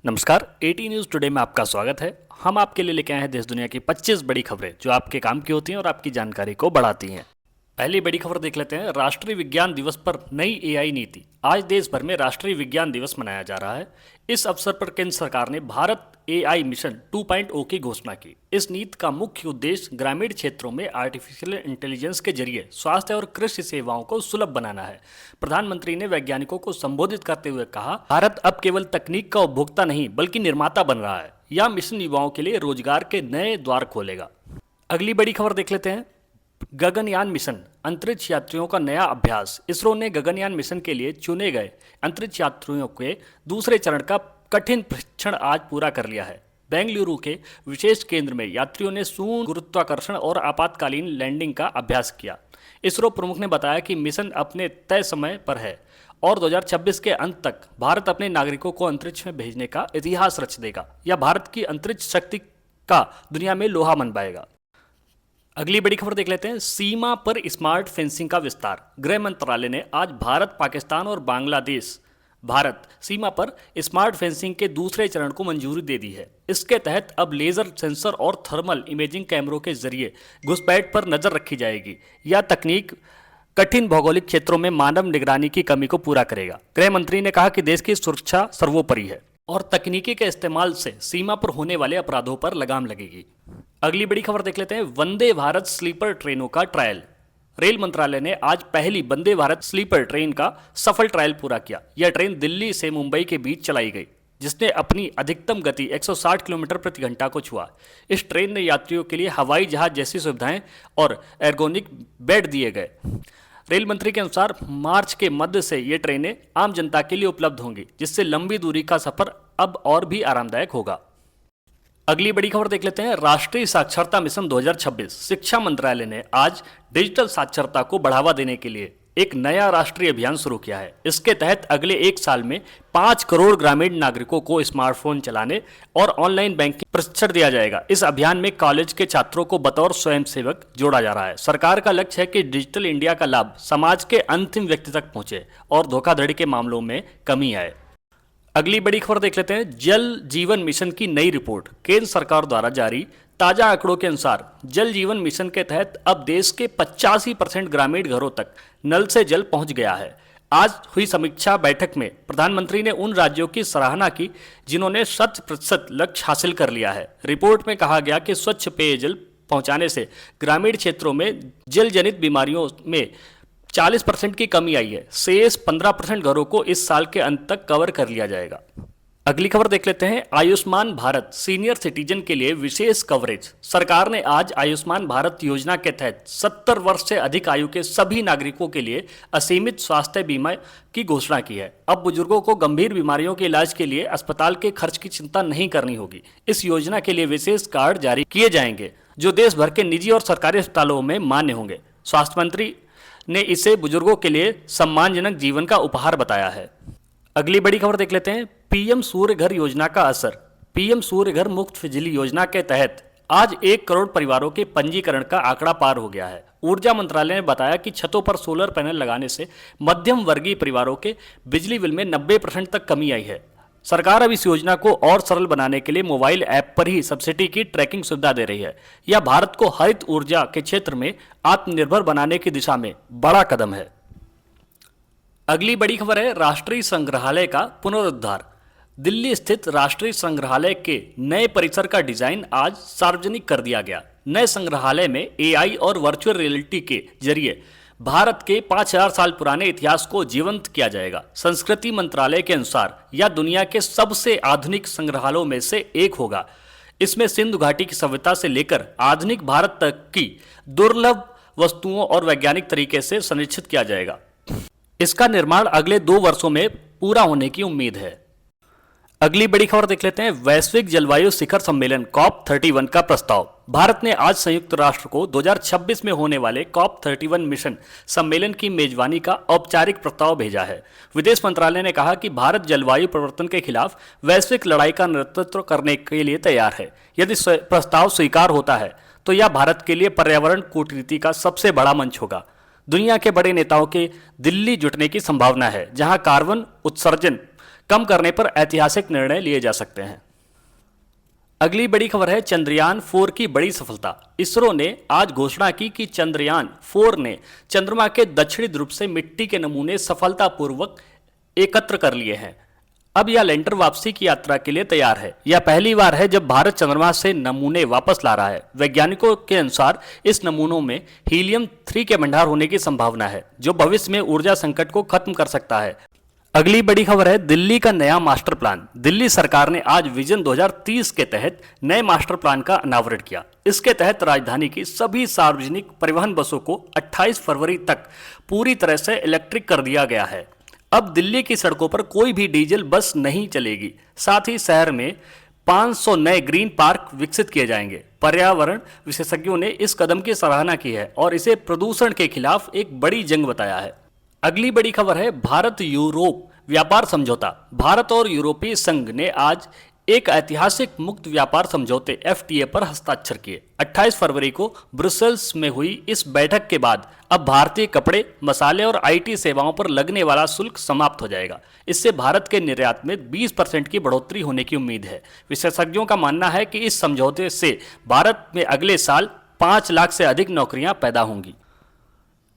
नमस्कार, eighty news today में आपका स्वागत है। हम आपके लिए लेके आए हैं देश दुनिया की 25 बड़ी खबरें जो आपके काम की होती हैं और आपकी जानकारी को बढ़ाती हैं। पहली बड़ी खबर देख लेते हैं। राष्ट्रीय विज्ञान दिवस पर नई एआई नीति। आज देश भर में राष्ट्रीय विज्ञान दिवस मनाया जा रहा है। इस अवसर पर केंद्र सरकार ने भारत एआई मिशन 2.0 की घोषणा की। इस नीति का मुख्य उद्देश्य ग्रामीण क्षेत्रों में आर्टिफिशियल इंटेलिजेंस के जरिए स्वास्थ्य और कृषि सेवाओं को सुलभ बनाना है। प्रधानमंत्री ने वैज्ञानिकों को संबोधित करते हुए कहा, भारत अब केवल तकनीक का उपभोक्ता नहीं बल्कि निर्माता बन रहा है। यह मिशन युवाओं के लिए रोजगार के नए द्वार खोलेगा। अगली बड़ी खबर देख लेते हैं। गगनयान मिशन, अंतरिक्ष यात्रियों का नया अभ्यास। इसरो ने गगनयान मिशन के लिए चुने गए अंतरिक्ष यात्रियों के दूसरे चरण का कठिन परीक्षण आज पूरा कर लिया है। बेंगलुरु के विशेष केंद्र में यात्रियों ने शून्य गुरुत्वाकर्षण और आपातकालीन लैंडिंग का अभ्यास किया। इसरो प्रमुख ने बताया कि मिशन अपने तय समय पर है और 2026 के अंत तक भारत अपने नागरिकों को अंतरिक्ष में भेजने का इतिहास रच देगा। यह भारत की अंतरिक्ष शक्ति का दुनिया में लोहा मनवाएगा। अगली बड़ी खबर देख लेते हैं। सीमा पर स्मार्ट फेंसिंग का विस्तार। गृह मंत्रालय ने आज भारत, पाकिस्तान और बांग्लादेश भारत सीमा पर स्मार्ट फेंसिंग के दूसरे चरण को मंजूरी दे दी है। इसके तहत अब लेजर सेंसर और थर्मल इमेजिंग कैमरों के जरिए घुसपैठ पर नजर रखी जाएगी। यह तकनीक कठिन भौगोलिक क्षेत्रों में मानव निगरानी की कमी को पूरा करेगा। गृह मंत्री ने कहा कि देश की सुरक्षा सर्वोपरि है और तकनीकी के इस्तेमाल से सीमा पर होने वाले अपराधों पर लगाम लगेगी। अगली बड़ी खबर देख लेते हैं। वंदे भारत स्लीपर ट्रेनों का ट्रायल। रेल मंत्रालय ने आज पहली वंदे भारत स्लीपर ट्रेन का सफल ट्रायल पूरा किया। यह ट्रेन दिल्ली से मुंबई के बीच चलाई गई, जिसने अपनी अधिकतम गति 160 किलोमीटर प्रति घंटा को छुआ। इस ट्रेन ने यात्रियों के लिए हवाई जहाज जैसी सुविधाएं और एर्गोनिक बेड दिए गए। रेल मंत्री के अनुसार मार्च के मध्य से ये ट्रेनें आम जनता के लिए उपलब्ध होंगी, जिससे लंबी दूरी का सफर अब और भी आरामदायक होगा। अगली बड़ी खबर देख लेते हैं। राष्ट्रीय साक्षरता मिशन 2026। शिक्षा मंत्रालय ने आज डिजिटल साक्षरता को बढ़ावा देने के लिए एक नया राष्ट्रीय अभियान शुरू किया है। इसके तहत अगले एक साल में 5 करोड़ ग्रामीण नागरिकों को स्मार्टफोन चलाने और ऑनलाइन बैंकिंग प्रशिक्षण दिया जाएगा। इस अभियान में कॉलेज के छात्रों को बतौर स्वयंसेवक जोड़ा जा रहा है। सरकार का लक्ष्य है कि डिजिटल इंडिया का लाभ समाज के अंतिम व्यक्ति तक पहुंचे और धोखाधड़ी के मामलों में कमी आए। अगली बड़ी खबर देख लेते हैं। जल जीवन मिशन की नई रिपोर्ट। केंद्र सरकार द्वारा जारी ताजा आंकड़ों के अनुसार जल जीवन मिशन के तहत अब देश के 85% ग्रामीण घरों तक नल से जल पहुंच गया है। आज हुई समीक्षा बैठक में प्रधानमंत्री ने उन राज्यों की सराहना की जिन्होंने 100% लक्ष्य हासिल कर लिया है। रिपोर्ट में कहा गया कि स्वच्छ पेयजल पहुंचाने से ग्रामीण क्षेत्रों में जल जनित बीमारियों में 40% की कमी आई है। शेष 15% घरों को इस साल के अंत तक कवर कर लिया जाएगा। अगली खबर देख लेते हैं। आयुष्मान भारत सीनियर सिटीजन के लिए विशेष कवरेज। सरकार ने आज आयुष्मान भारत योजना के तहत 70 वर्ष से अधिक आयु के सभी नागरिकों के लिए असीमित स्वास्थ्य बीमा की घोषणा की है। अब बुजुर्गों को गंभीर बीमारियों के इलाज के लिए अस्पताल के खर्च की चिंता नहीं करनी होगी। इस योजना के लिए विशेष कार्ड जारी किए जाएंगे जो देश भर के निजी और सरकारी अस्पतालों में मान्य होंगे। स्वास्थ्य मंत्री ने इसे बुजुर्गों के लिए सम्मानजनक जीवन का उपहार बताया है। अगली बड़ी खबर देख लेते हैं। पीएम सूर्य घर योजना का असर। पीएम सूर्य घर मुफ्त बिजली योजना के तहत आज 1 करोड़ परिवारों के पंजीकरण का आंकड़ा पार हो गया है। ऊर्जा मंत्रालय ने बताया कि छतों पर सोलर पैनल लगाने से मध्यम वर्गीय परिवारों के बिजली बिल में 90% तक कमी आई है। सरकार अब इस योजना को और सरल बनाने के लिए मोबाइल ऐप पर ही सब्सिडी की ट्रैकिंग सुविधा दे रही है। यह भारत को हरित ऊर्जा के क्षेत्र में आत्मनिर्भर बनाने की दिशा में बड़ा कदम है। अगली बड़ी खबर है। राष्ट्रीय संग्रहालय का पुनरुद्धार। दिल्ली स्थित राष्ट्रीय संग्रहालय के नए परिसर का डिजाइन आज सार्वजनिक कर दिया गया। नए संग्रहालय में एआई और वर्चुअल रियलिटी के जरिए भारत के 5000 साल पुराने इतिहास को जीवंत किया जाएगा। संस्कृति मंत्रालय के अनुसार यह दुनिया के सबसे आधुनिक संग्रहालयों में से एक होगा। इसमें सिंधु घाटी की सभ्यता से लेकर आधुनिक भारत तक की दुर्लभ वस्तुओं और वैज्ञानिक तरीके से संरक्षित किया जाएगा। इसका निर्माण अगले 2 वर्षों में पूरा होने की उम्मीद है। अगली बड़ी खबर देख लेते हैं। वैश्विक जलवायु शिखर सम्मेलन COP31 का प्रस्ताव। भारत ने आज संयुक्त राष्ट्र को 2026 में होने वाले COP31 मिशन सम्मेलन की मेजबानी का औपचारिक प्रस्ताव भेजा है। विदेश मंत्रालय ने कहा कि भारत जलवायु परिवर्तन के खिलाफ वैश्विक लड़ाई का नेतृत्व करने के लिए तैयार है। यदि प्रस्ताव स्वीकार होता है तो यह भारत के लिए पर्यावरण कूटनीति का सबसे बड़ा मंच होगा। दुनिया के बड़े नेताओं के दिल्ली जुटने की संभावना है, जहां कार्बन उत्सर्जन कम करने पर ऐतिहासिक निर्णय लिए जा सकते हैं। अगली बड़ी खबर है चंद्रयान 4 की बड़ी सफलता। इसरो ने आज घोषणा की कि चंद्रयान 4 ने चंद्रमा के दक्षिणी ध्रुव से मिट्टी के नमूने सफलतापूर्वक एकत्र कर लिए हैं। अब यह लैंडर वापसी की यात्रा के लिए तैयार है। यह पहली बार है जब भारत चंद्रमा से नमूने वापस ला रहा है। वैज्ञानिकों के अनुसार इस नमूनों में हीलियम 3 के भंडार होने की संभावना है, जो भविष्य में ऊर्जा संकट को खत्म कर सकता है। अगली बड़ी खबर है दिल्ली का नया मास्टर प्लान। दिल्ली सरकार ने आज विजन 2030 के तहत नए मास्टर प्लान का अनावरण किया। इसके तहत राजधानी की सभी सार्वजनिक परिवहन बसों को 28 फरवरी तक पूरी तरह से इलेक्ट्रिक कर दिया गया है। अब दिल्ली की सड़कों पर कोई भी डीजल बस नहीं चलेगी। साथ ही शहर में 500 नए ग्रीन पार्क विकसित किए जाएंगे। पर्यावरण विशेषज्ञों ने इस कदम की सराहना की है और इसे प्रदूषण के खिलाफ एक बड़ी जंग बताया है। अगली बड़ी खबर है भारत यूरोप व्यापार समझौता। भारत और यूरोपीय संघ ने आज एक ऐतिहासिक मुक्त व्यापार समझौते FTA पर हस्ताक्षर किए। 28 फरवरी को ब्रुसेल्स में हुई इस बैठक के बाद अब भारतीय कपड़े, मसाले और IT सेवाओं पर लगने वाला शुल्क समाप्त हो जाएगा। इससे भारत के निर्यात में 20% की बढ़ोतरी होने की उम्मीद है। विशेषज्ञों का मानना है कि इस समझौते से भारत में अगले साल 5 लाख से अधिक नौकरियां पैदा होंगी।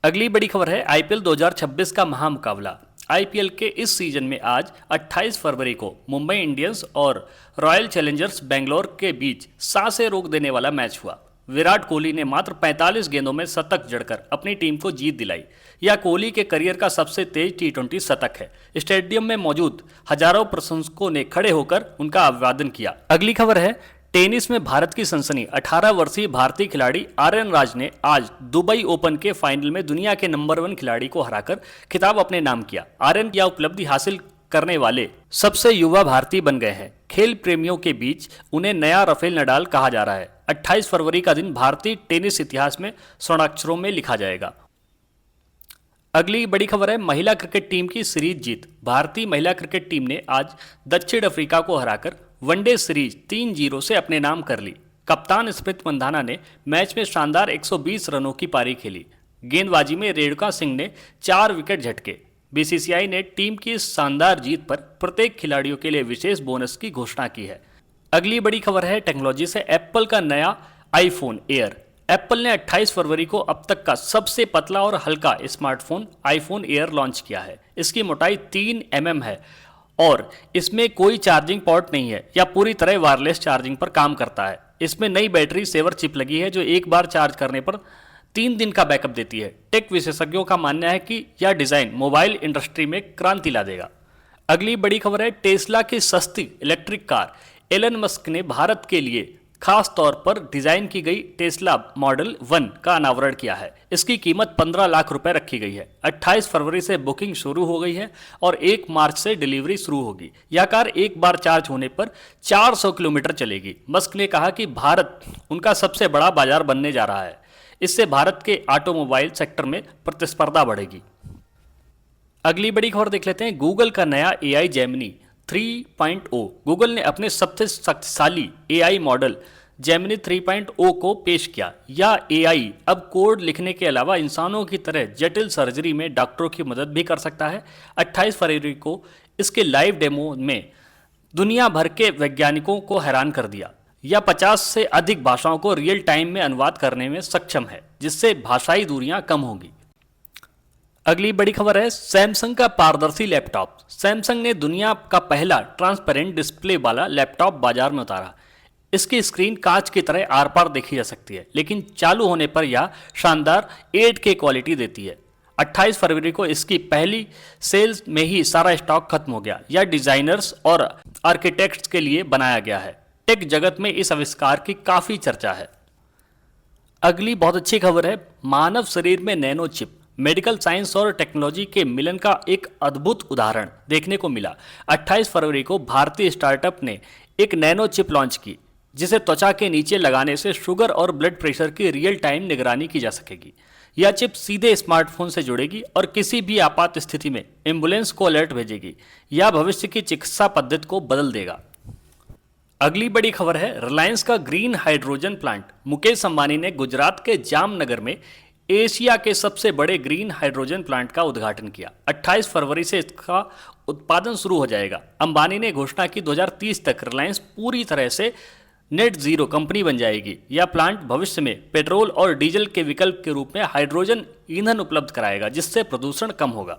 अगली बड़ी खबर है IPL 2026 का महामुकाबला। IPL के इस सीजन में आज 28 फरवरी को मुंबई इंडियंस और रॉयल चैलेंजर्स बेंगलोर के बीच सांसें रोक देने वाला मैच हुआ। विराट कोहली ने मात्र 45 गेंदों में शतक जड़कर अपनी टीम को जीत दिलाई। यह कोहली के करियर का सबसे तेज T20 शतक है। स्टेडियम में मौजूद हजारों प्रशंसकों ने खड़े होकर उनका अभिवादन किया। अगली खबर है टेनिस में भारत की सनसनी। 18 वर्षीय भारतीय खिलाड़ी आर्यन राज ने आज दुबई ओपन के फाइनल में दुनिया के नंबर 1 खिलाड़ी को हराकर खिताब अपने नाम किया। आर्यन यह उपलब्धि हासिल करने वाले सबसे युवा भारतीय बन गए हैं। खेल प्रेमियों के बीच उन्हें नया राफेल नडाल कहा जा रहा है। 28 फरवरी का दिन भारतीय टेनिस इतिहास में स्वर्णाक्षरों में लिखा जाएगा। अगली बड़ी खबर है महिला क्रिकेट टीम की सीरीज जीत। भारतीय महिला क्रिकेट टीम ने आज दक्षिण अफ्रीका को हराकर वनडे सीरीज 3-0 से अपने नाम कर ली। कप्तान स्मृति मंधाना ने मैच में शानदार 120 रनों की पारी खेली। गेंदबाजी में रेणुका सिंह ने 4 विकेट झटके। BCCI ने टीम की इस शानदार जीत पर प्रत्येक खिलाड़ियों के लिए विशेष बोनस की घोषणा की है। अगली बड़ी खबर है टेक्नोलॉजी से। एप्पल का नया आईफोन एयर। एप्पल ने 28 फरवरी को अब तक का सबसे पतला और हल्का स्मार्टफोन आईफोन एयर लॉन्च किया है। इसकी मोटाई 3 mm है और इसमें कोई चार्जिंग पोर्ट नहीं है। यह पूरी तरह वायरलेस चार्जिंग पर काम करता है। इसमें नई बैटरी सेवर चिप लगी है जो एक बार चार्ज करने पर 3 दिन का बैकअप देती है। टेक विशेषज्ञों का मानना है कि यह डिजाइन मोबाइल इंडस्ट्री में क्रांति ला देगा। अगली बड़ी खबर है टेस्ला की सस्ती इलेक्ट्रिक कार। एलन मस्क ने भारत के लिए खास तौर पर डिजाइन की गई टेस्ला मॉडल 1 का अनावरण किया है। इसकी कीमत 15 लाख रुपए रखी गई है। 28 फरवरी से बुकिंग शुरू हो गई है और 1 मार्च से डिलीवरी शुरू होगी। यह कार एक बार चार्ज होने पर 400 किलोमीटर चलेगी। मस्क ने कहा कि भारत उनका सबसे बड़ा बाजार बनने जा रहा है। इससे भारत के ऑटोमोबाइल सेक्टर में प्रतिस्पर्धा बढ़ेगी। अगली बड़ी खबर देख लेते हैं। गूगल का नया AI जेमिनी 3.0। गूगल ने अपने सबसे शक्तिशाली AI मॉडल जेमिनी 3.0 को पेश किया। यह AI अब कोड लिखने के अलावा इंसानों की तरह जटिल सर्जरी में डॉक्टरों की मदद भी कर सकता है। 28 फरवरी को इसके लाइव डेमो में दुनिया भर के वैज्ञानिकों को हैरान कर दिया। यह 50 से अधिक भाषाओं को रियल टाइम में अनुवाद करने में सक्षम है, जिससे भाषाई दूरियां कम होंगी। अगली बड़ी खबर है सैमसंग का पारदर्शी लैपटॉप। सैमसंग ने दुनिया का पहला ट्रांसपेरेंट डिस्प्ले वाला लैपटॉप बाजार में उतारा। इसकी स्क्रीन कांच की तरह आर पार देखी जा सकती है, लेकिन चालू होने पर यह शानदार 8K क्वालिटी देती है। 28 फरवरी को इसकी पहली सेल्स में ही सारा स्टॉक खत्म हो गया। यह डिजाइनर्स और आर्किटेक्ट्स के लिए बनाया गया है। टेक जगत में इस आविष्कार की काफी चर्चा है। अगली बहुत अच्छी खबर है मानव शरीर में नैनो चिप। मेडिकल साइंस और टेक्नोलॉजी के मिलन का एक अद्भुत उदाहरण देखने को मिला। 28 फरवरी को भारतीय स्टार्टअप ने एक नैनो चिप लॉन्च की, जिसे त्वचा के नीचे लगाने से शुगर और ब्लड प्रेशर की रियल टाइम निगरानी की जा सकेगी। यह चिप सीधे स्मार्टफोन से जुड़ेगी और किसी भी आपात स्थिति में एम्बुलेंस को अलर्ट भेजेगी। यह भविष्य की चिकित्सा पद्धति को बदल देगा। अगली बड़ी खबर है रिलायंस का green hydrogen plant. Mukesh Ambani ने गुजरात के जामनगर में एशिया के सबसे बड़े ग्रीन हाइड्रोजन प्लांट का उद्घाटन किया। 28 फरवरी से इसका उत्पादन शुरू हो जाएगा। अंबानी ने घोषणा की 2030 तक रिलायंस पूरी तरह से नेट जीरो कंपनी बन जाएगी। यह प्लांट भविष्य में पेट्रोल और डीजल के विकल्प के रूप में हाइड्रोजन ईंधन उपलब्ध कराएगा, जिससे प्रदूषण कम होगा।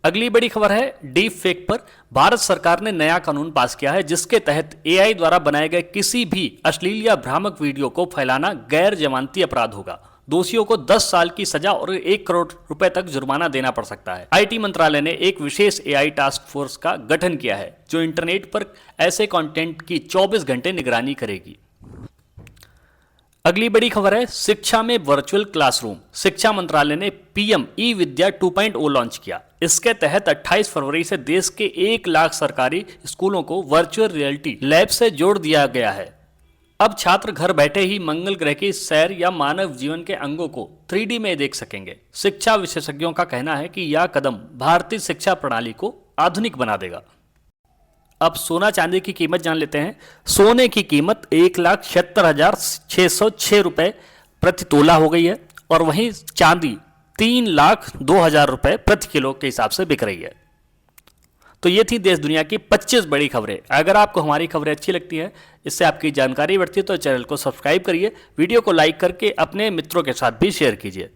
अगली बड़ी खबर है डीप फेक पर। भारत सरकार ने नया कानून पास किया है, जिसके तहत एआई द्वारा बनाए गए किसी भी अश्लील या भ्रामक वीडियो को फैलाना गैर जमानती अपराध होगा। दोषियों को 10 साल की सजा और 1 करोड़ रुपए तक जुर्माना देना पड़ सकता है। आईटी मंत्रालय ने एक विशेष एआई टास्क फोर्स का गठन किया है, जो इंटरनेट पर ऐसे कंटेंट की 24 घंटे निगरानी करेगी। अगली बड़ी खबर है शिक्षा में वर्चुअल क्लासरूम। शिक्षा मंत्रालय ने पीएम ई विद्या 2.0 लॉन्च किया। इसके तहत 28 फरवरी से देश के 1 लाख सरकारी स्कूलों को वर्चुअल रियलिटी लैब से जोड़ दिया गया है। अब छात्र घर बैठे ही मंगल ग्रह की सैर या मानव जीवन के अंगों को 3D में देख सकेंगे। शिक्षा विशेषज्ञों का कहना है कि यह कदम भारतीय शिक्षा प्रणाली को आधुनिक बना देगा। अब सोना चांदी की कीमत जान लेते हैं। सोने की कीमत 1,76,606 रुपए प्रति तोला हो गई है और वहीं चांदी 3,02,000 रुपए प्रति किलो के हिसाब से बिक रही है। तो ये थी देश दुनिया की 25 बड़ी खबरें। अगर आपको हमारी खबरें अच्छी लगती है, इससे आपकी जानकारी बढ़ती है, तो चैनल को सब्सक्राइब करिए, वीडियो को लाइक करके अपने मित्रों के साथ भी शेयर कीजिए।